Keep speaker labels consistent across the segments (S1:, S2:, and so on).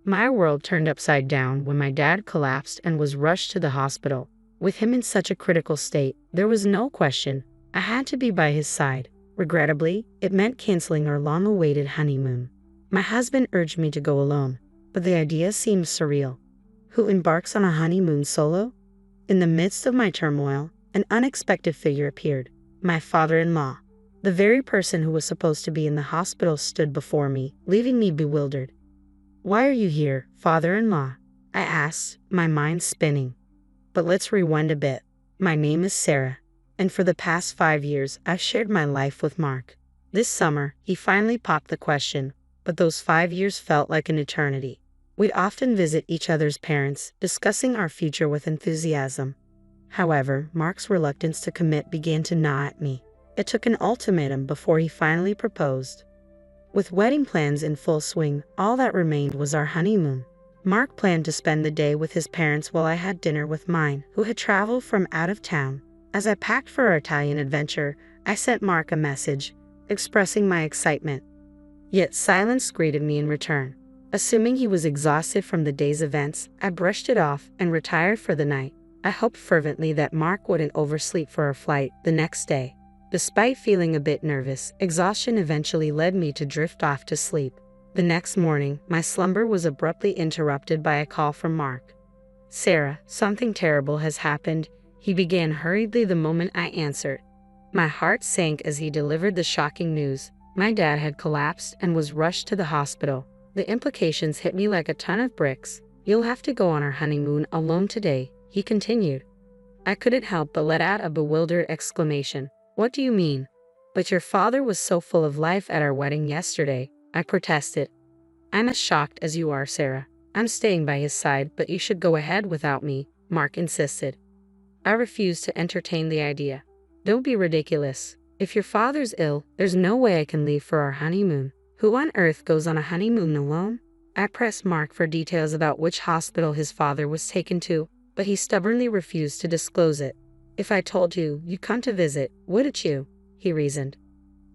S1: My world turned upside down when my dad collapsed and was rushed to the hospital. With him in such a critical state, there was no question. I had to be by his side. Regrettably, it meant canceling our long-awaited honeymoon. My husband urged me to go alone, but the idea seemed surreal. Who embarks on a honeymoon solo? In the midst of my turmoil, an unexpected figure appeared. My father-in-law. The very person who was supposed to be in the hospital stood before me, leaving me bewildered. "Why are you here, father-in-law?" I asked, my mind spinning. But let's rewind a bit. My name is Sarah, and for the past 5 years, I've shared my life with Mark. This summer, he finally popped the question, but those 5 years felt like an eternity. We'd often visit each other's parents, discussing our future with enthusiasm. However, Mark's reluctance to commit began to gnaw at me. It took an ultimatum before he finally proposed. With wedding plans in full swing, all that remained was our honeymoon. Mark planned to spend the day with his parents while I had dinner with mine, who had traveled from out of town. As I packed for our Italian adventure, I sent Mark a message, expressing my excitement. Yet silence greeted me in return. Assuming he was exhausted from the day's events, I brushed it off and retired for the night. I hoped fervently that Mark wouldn't oversleep for our flight the next day. Despite feeling a bit nervous, exhaustion eventually led me to drift off to sleep. The next morning, my slumber was abruptly interrupted by a call from Mark. "Sarah, something terrible has happened," he began hurriedly the moment I answered. My heart sank as he delivered the shocking news. My dad had collapsed and was rushed to the hospital. The implications hit me like a ton of bricks. "You'll have to go on our honeymoon alone today," he continued. I couldn't help but let out a bewildered exclamation. "What do you mean?" "But your father was so full of life at our wedding yesterday," I protested. "I'm as shocked as you are, Sarah. I'm staying by his side, but you should go ahead without me," Mark insisted. I refused to entertain the idea. "Don't be ridiculous. If your father's ill, there's no way I can leave for our honeymoon. Who on earth goes on a honeymoon alone?" I pressed Mark for details about which hospital his father was taken to, but he stubbornly refused to disclose it. "If I told you, you'd come to visit, wouldn't you?" he reasoned.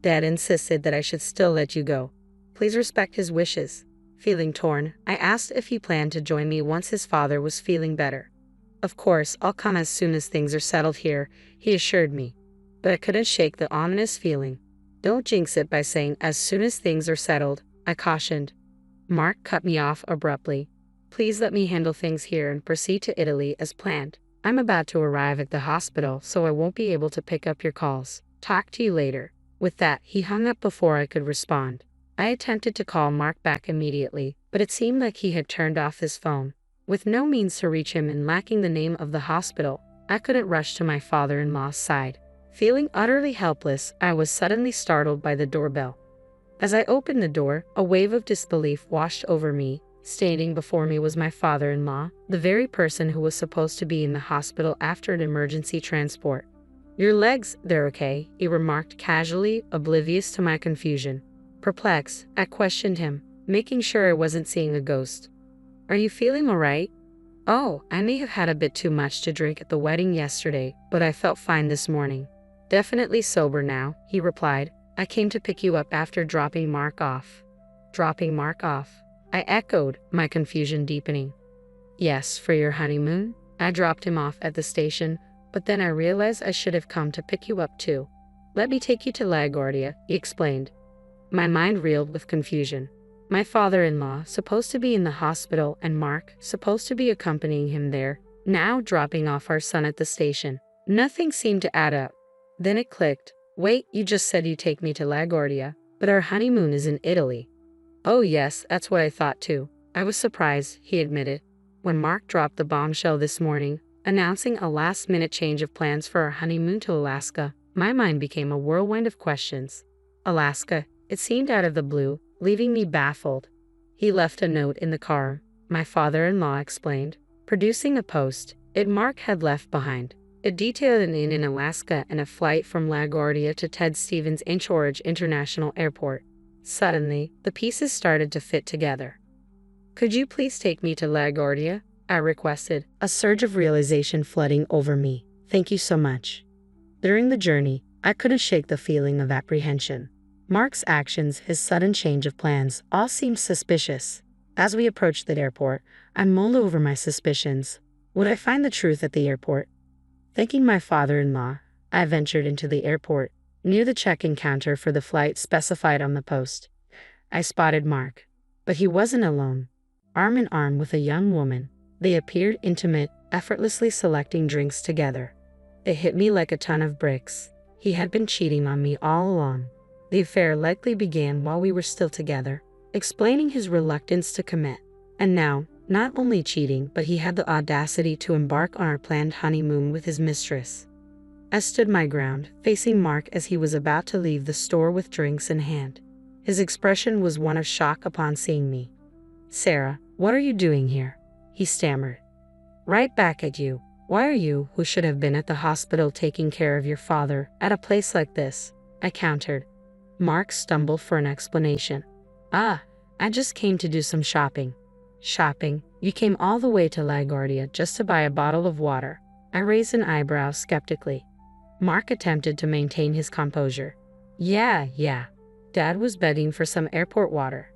S1: Dad insisted that I should still let you go. Please respect his wishes. Feeling torn, I asked if he planned to join me once his father was feeling better. "Of course, I'll come as soon as things are settled here," he assured me. But I couldn't shake the ominous feeling. "Don't jinx it by saying as soon as things are settled," I cautioned. Mark cut me off abruptly. "Please let me handle things here and proceed to Italy as planned. I'm about to arrive at the hospital, so I won't be able to pick up your calls. Talk to you later." With that, he hung up before I could respond. I attempted to call Mark back immediately, but it seemed like he had turned off his phone. With no means to reach him and lacking the name of the hospital, I couldn't rush to my father-in-law's side. Feeling utterly helpless, I was suddenly startled by the doorbell. As I opened the door, a wave of disbelief washed over me. Standing before me was my father-in-law, the very person who was supposed to be in the hospital after an emergency transport. "Your legs, they're okay," he remarked casually, oblivious to my confusion. Perplexed, I questioned him, making sure I wasn't seeing a ghost. "Are you feeling all right?" "Oh, I may have had a bit too much to drink at the wedding yesterday, but I felt fine this morning. Definitely sober now," he replied. "I came to pick you up after dropping Mark off." "Dropping Mark off?" I echoed, my confusion deepening. "Yes, for your honeymoon. I dropped him off at the station, but then I realized I should have come to pick you up too. Let me take you to LaGuardia," he explained. My mind reeled with confusion. My father-in-law, supposed to be in the hospital, and Mark, supposed to be accompanying him there, now dropping off our son at the station. Nothing seemed to add up. Then it clicked. "Wait, you just said you'd take me to LaGuardia, but our honeymoon is in Italy." "Oh yes, that's what I thought too." I was surprised, he admitted. When Mark dropped the bombshell this morning, announcing a last-minute change of plans for our honeymoon to Alaska, my mind became a whirlwind of questions. Alaska, it seemed out of the blue, leaving me baffled. "He left a note in the car," my father-in-law explained, producing a post-it Mark had left behind. It detailed an inn in Alaska and a flight from LaGuardia to Ted Stevens Anchorage International Airport. Suddenly, the pieces started to fit together. "Could you please take me to LaGuardia?" I requested, a surge of realization flooding over me. "Thank you so much." During the journey, I couldn't shake the feeling of apprehension. Mark's actions, his sudden change of plans, all seemed suspicious. As we approached the airport, I mulled over my suspicions. Would I find the truth at the airport? Thanking my father-in-law, I ventured into the airport. Near the check-in counter for the flight specified on the post, I spotted Mark. But he wasn't alone. Arm in arm with a young woman, they appeared intimate, effortlessly selecting drinks together. It hit me like a ton of bricks. He had been cheating on me all along. The affair likely began while we were still together, explaining his reluctance to commit. And now, not only cheating, but he had the audacity to embark on our planned honeymoon with his mistress. I stood my ground, facing Mark as he was about to leave the store with drinks in hand. His expression was one of shock upon seeing me. "Sarah, what are you doing here?" he stammered. "Right back at you. Why are you, who should have been at the hospital taking care of your father, at a place like this?" I countered. Mark stumbled for an explanation. "I just came to do some shopping." "Shopping? You came all the way to LaGuardia just to buy a bottle of water?" I raised an eyebrow skeptically. Mark attempted to maintain his composure. Yeah. Dad was begging for some airport water."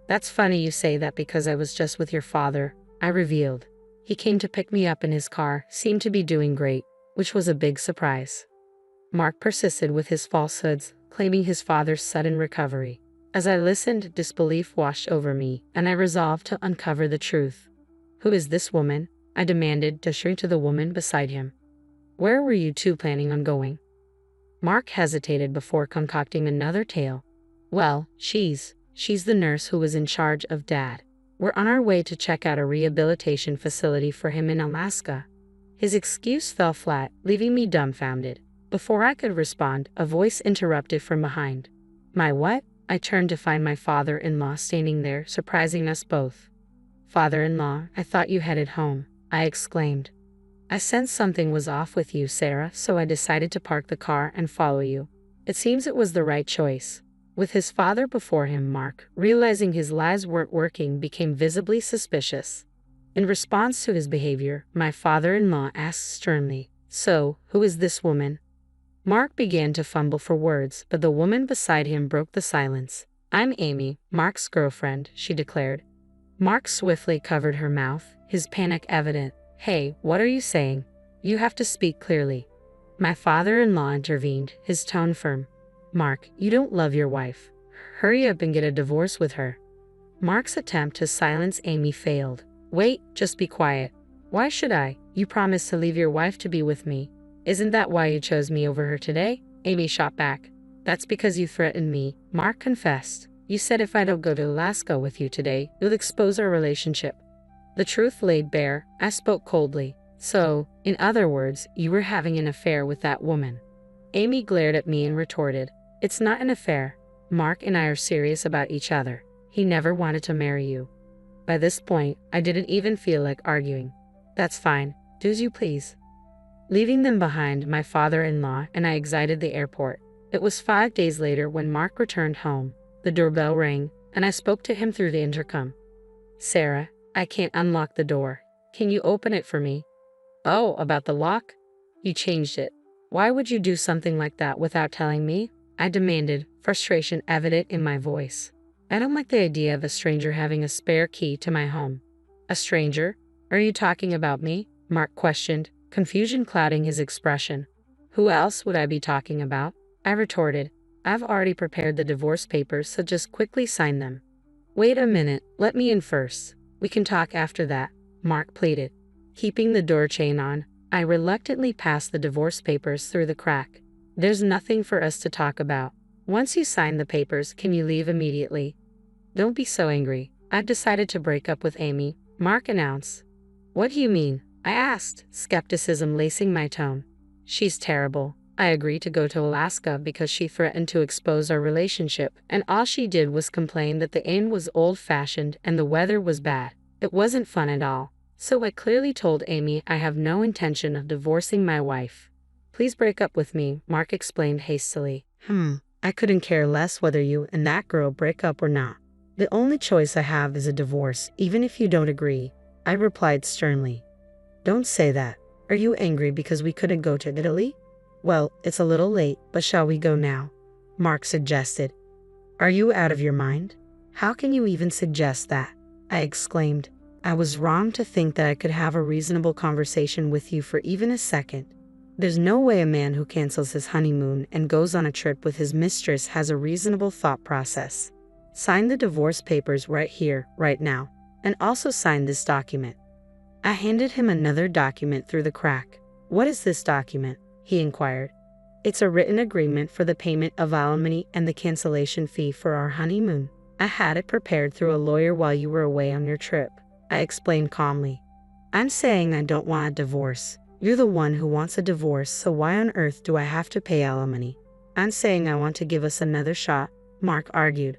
S1: "That's funny you say that because I was just with your father," I revealed. "He came to pick me up in his car, seemed to be doing great, which was a big surprise." Mark persisted with his falsehoods, claiming his father's sudden recovery. As I listened, disbelief washed over me, and I resolved to uncover the truth. "Who is this woman?" I demanded, gesturing to the woman beside him. "Where were you two planning on going?" Mark hesitated before concocting another tale. "Well, she's the nurse who was in charge of Dad. We're on our way to check out a rehabilitation facility for him in Alaska." His excuse fell flat, leaving me dumbfounded. Before I could respond, a voice interrupted from behind. "My what?" I turned to find my father-in-law standing there, surprising us both. "Father-in-law, I thought you headed home," I exclaimed. "I sensed something was off with you, Sarah, so I decided to park the car and follow you." It seems it was the right choice. With his father before him, Mark, realizing his lies weren't working, became visibly suspicious. In response to his behavior, my father-in-law asked sternly, "So, who is this woman?" Mark began to fumble for words, but the woman beside him broke the silence. "I'm Amy, Mark's girlfriend," she declared. Mark swiftly covered her mouth, his panic evident. "Hey, what are you saying? You have to speak clearly." My father-in-law intervened, his tone firm. "Mark, you don't love your wife. Hurry up and get a divorce with her." Mark's attempt to silence Amy failed. "Wait, just be quiet." "Why should I? You promised to leave your wife to be with me. Isn't that why you chose me over her today?" Amy shot back. "That's because you threatened me," Mark confessed. "You said if I don't go to Alaska with you today, you'll expose our relationship." The truth laid bare. I spoke coldly. "So, in other words, you were having an affair with that woman?" Amy glared at me and retorted, "It's not an affair. Mark and I are serious about each other. He never wanted to marry you." By this point, I didn't even feel like arguing. "That's fine. Do as you please." Leaving them behind, my father-in-law and I exited the airport. It was 5 days later when Mark returned home. The doorbell rang, and I spoke to him through the intercom. "Sarah, I can't unlock the door. Can you open it for me?" "Oh, about the lock? You changed it. Why would you do something like that without telling me?" I demanded, frustration evident in my voice. "I don't like the idea of a stranger having a spare key to my home." "A stranger? Are you talking about me?" Mark questioned, confusion clouding his expression. "Who else would I be talking about?" I retorted. "I've already prepared the divorce papers, so just quickly sign them." "Wait a minute, let me in first. We can talk after that," Mark pleaded. Keeping the door chain on, I reluctantly passed the divorce papers through the crack. "There's nothing for us to talk about. Once you sign the papers, can you leave immediately?" "Don't be so angry. I've decided to break up with Amy," Mark announced. "What do you mean?" I asked, skepticism lacing my tone. "She's terrible. I agreed to go to Alaska because she threatened to expose our relationship, and all she did was complain that the inn was old-fashioned and the weather was bad. It wasn't fun at all. So I clearly told Amy I have no intention of divorcing my wife." "Please break up with me," Mark explained hastily. I couldn't care less whether you and that girl break up or not. The only choice I have is a divorce, even if you don't agree," I replied sternly. "Don't say that. Are you angry because we couldn't go to Italy?" "Well, it's a little late, but shall we go now?" Mark suggested. "Are you out of your mind? How can you even suggest that?" I exclaimed. I was wrong to think that I could have a reasonable conversation with you for even a second. There's no way a man who cancels his honeymoon and goes on a trip with his mistress has a reasonable thought process. Sign the divorce papers right here, right now, and also sign this document. I handed him another document through the crack. What is this document? He inquired. It's a written agreement for the payment of alimony and the cancellation fee for our honeymoon. I had it prepared through a lawyer while you were away on your trip. I explained calmly. I'm saying I don't want a divorce. You're the one who wants a divorce, so why on earth do I have to pay alimony? I'm saying I want to give us another shot, Mark argued.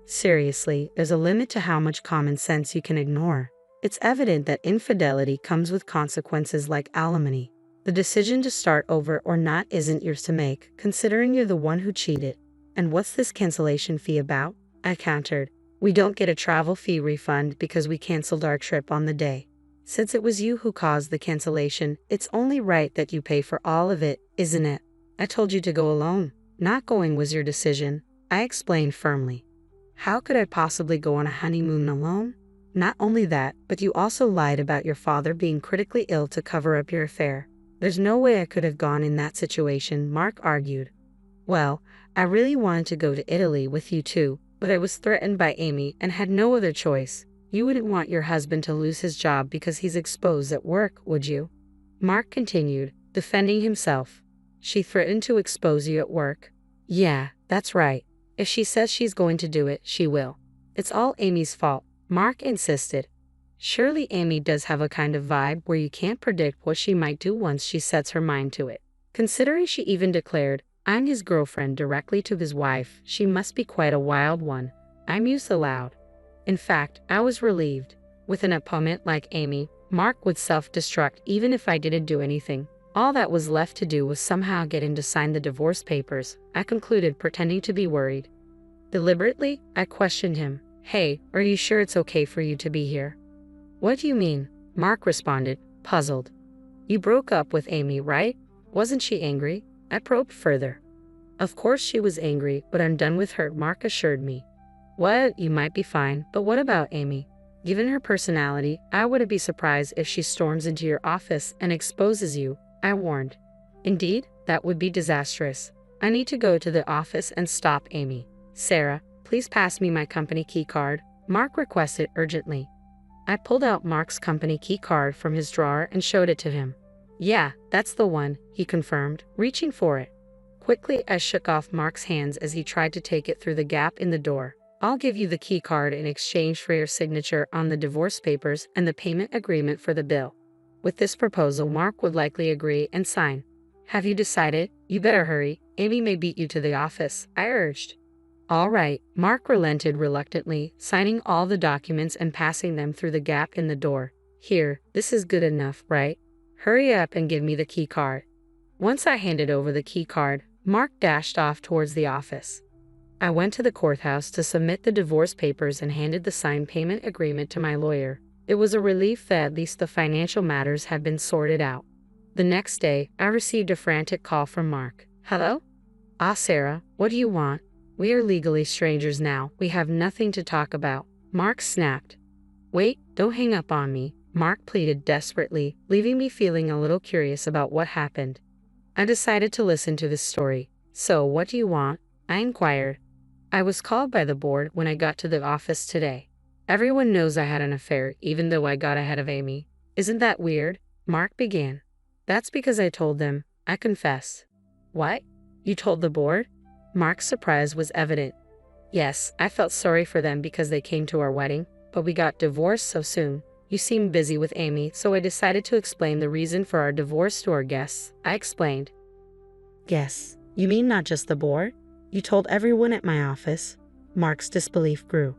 S1: Seriously, there's a limit to how much common sense you can ignore. It's evident that infidelity comes with consequences like alimony. The decision to start over or not isn't yours to make, considering you're the one who cheated. And what's this cancellation fee about? I countered. We don't get a travel fee refund because we canceled our trip on the day. Since it was you who caused the cancellation, it's only right that you pay for all of it, isn't it? I told you to go alone. Not going was your decision, I explained firmly. How could I possibly go on a honeymoon alone? Not only that, but you also lied about your father being critically ill to cover up your affair. There's no way I could have gone in that situation, Mark argued. Well, I really wanted to go to Italy with you too, but I was threatened by Amy and had no other choice. You wouldn't want your husband to lose his job because he's exposed at work, would you? Mark continued, defending himself. She threatened to expose you at work. Yeah, that's right. If she says she's going to do it, she will. It's all Amy's fault, Mark insisted. Surely Amy does have a kind of vibe where you can't predict what she might do once she sets her mind to it. Considering she even declared, I'm his girlfriend directly to his wife, she must be quite a wild one, I mused aloud. In fact, I was relieved. With an opponent like Amy, Mark would self-destruct even if I didn't do anything. All that was left to do was somehow get him to sign the divorce papers, I concluded, pretending to be worried. Deliberately, I questioned him. Hey, are you sure it's okay for you to be here? What do you mean? Mark responded, puzzled. You broke up with Amy, right? Wasn't she angry? I probed further. Of course she was angry, but I'm done with her, Mark assured me. What? You might be fine, but what about Amy? Given her personality, I wouldn't be surprised if she storms into your office and exposes you, I warned. Indeed, that would be disastrous. I need to go to the office and stop Amy. Sarah, please pass me my company key card, Mark requested urgently. I pulled out Mark's company key card from his drawer and showed it to him. Yeah, that's the one, he confirmed, reaching for it. Quickly, I shook off Mark's hands as he tried to take it through the gap in the door. I'll give you the key card in exchange for your signature on the divorce papers and the payment agreement for the bill. With this proposal, Mark would likely agree and sign. Have you decided? You better hurry. Amy may beat you to the office, I urged. All right, Mark relented reluctantly, signing all the documents and passing them through the gap in the door. Here, this is good enough, right? Hurry up and give me the key card. Once I handed over the key card, Mark dashed off towards the office. I went to the courthouse to submit the divorce papers and handed the signed payment agreement to my lawyer. It was a relief that at least the financial matters had been sorted out. The next day, I received a frantic call from Mark. Hello? Ah, Sarah, what do you want? We are legally strangers now. We have nothing to talk about. Mark snapped. Wait, don't hang up on me, Mark pleaded desperately, leaving me feeling a little curious about what happened. I decided to listen to this story. So, what do you want? I inquired. I was called by the board when I got to the office today. Everyone knows I had an affair, even though I got ahead of Amy. Isn't that weird? Mark began. That's because I told them. I confess. What? You told the board? Mark's surprise was evident. Yes, I felt sorry for them because they came to our wedding, but we got divorced so soon. You seemed busy with Amy, so I decided to explain the reason for our divorce to our guests. I explained. Yes, you mean not just the board? You told everyone at my office? Mark's disbelief grew.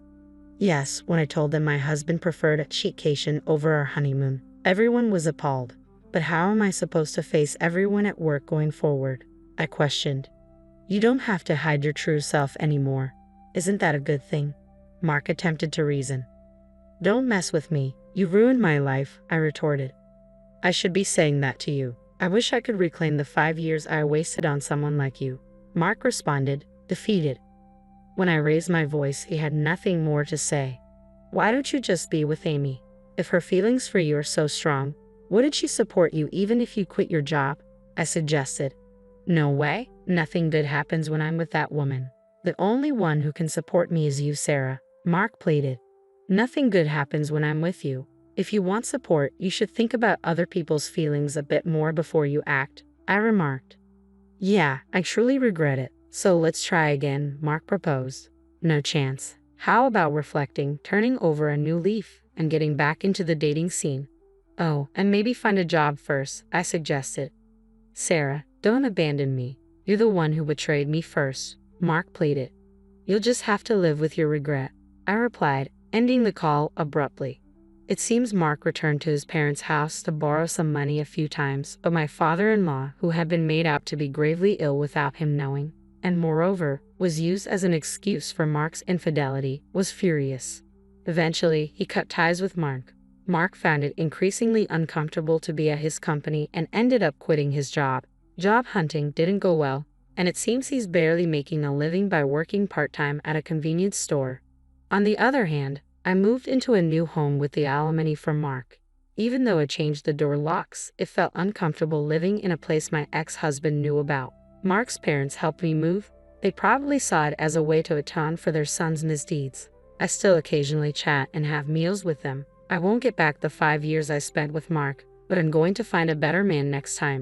S1: Yes, when I told them my husband preferred a cheatcation over our honeymoon. Everyone was appalled. But how am I supposed to face everyone at work going forward? I questioned. You don't have to hide your true self anymore. Isn't that a good thing? Mark attempted to reason. Don't mess with me. You ruined my life, I retorted. I should be saying that to you. I wish I could reclaim the 5 years I wasted on someone like you. Mark responded, defeated. When I raised my voice, he had nothing more to say. Why don't you just be with Amy? If her feelings for you are so strong, wouldn't she support you even if you quit your job? I suggested. No way. Nothing good happens when I'm with that woman. The only one who can support me is you, Sarah, Mark pleaded. Nothing good happens when I'm with you. If you want support, you should think about other people's feelings a bit more before you act, I remarked. Yeah, I truly regret it. So let's try again, Mark proposed. No chance. How about reflecting, turning over a new leaf, and getting back into the dating scene? Oh, and maybe find a job first, I suggested. Sarah, don't abandon me. You're the one who betrayed me first, Mark pleaded. You'll just have to live with your regret, I replied, ending the call abruptly. It seems Mark returned to his parents' house to borrow some money a few times, but my father-in-law, who had been made out to be gravely ill without him knowing, and moreover, was used as an excuse for Mark's infidelity, was furious. Eventually, he cut ties with Mark. Mark found it increasingly uncomfortable to be at his company and ended up quitting his job. Job hunting didn't go well, and it seems he's barely making a living by working part-time at a convenience store. On the other hand, I moved into a new home with the alimony from Mark. Even though I changed the door locks, it felt uncomfortable living in a place my ex-husband knew about. Mark's parents helped me move. They probably saw it as a way to atone for their son's misdeeds. I still occasionally chat and have meals with them. I won't get back the 5 years I spent with Mark, but I'm going to find a better man next time.